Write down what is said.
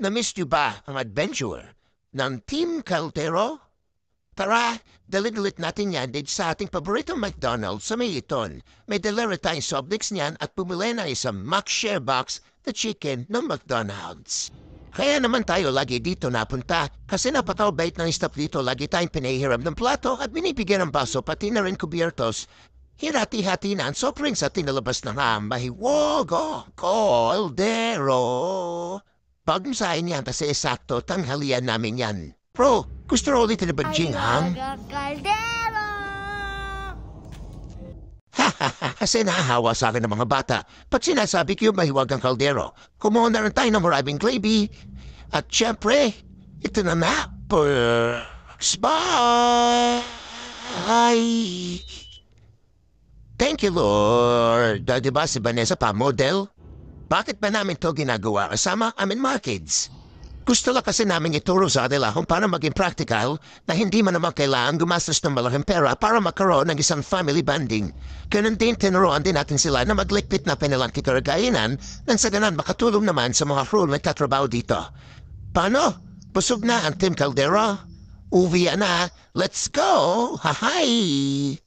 Na-miss nyo ba ang adventure ng Team Caldero? Tara, dali-dalit natin yan dito sa ating paboritong McDonald's sa may iton. May delivery tayong soft drinks niyan at pumili na isang McShare box na chicken ng McDonald's. Kaya naman tayo lagi dito napunta kasi napakabait ng staff dito. Lagi tayong pinahihiram ng plato at binibigyan ng baso pati na rin kubiertos. Hirati-hati na ang soft drinks at tinalabas na nga ang mahiwago Caldero. Pag-musahin yan kasi sakto tanghalian namin yan. Bro, gusto rin ulit na ba Jinghang? Caldero! Kasi nahahawa sa akin ng mga bata. Pag sinasabi ko yung mahiwagang kaldero, kumuha na rin tayo ng maraming gravy. At syempre, ito na na. Bye! Thank you, Lord. Diba si Vanessa pa model? Bakit ba namin to ginagawa kasama amin mga kids? Gusto lang kasi namin ituro sa kanila kung paano maging practical na hindi man naman kailangan gumastos ng malaking pera para magkaroon ng isang family bonding. Ganun din tinuruan din natin sila na maglikpit na panilang kikaragainan nang sa ganan makatulong naman sa mga crew na nagtatrabaho dito. Paano? Busog na ang Team Caldera? Uwi na. Let's go! Hahay!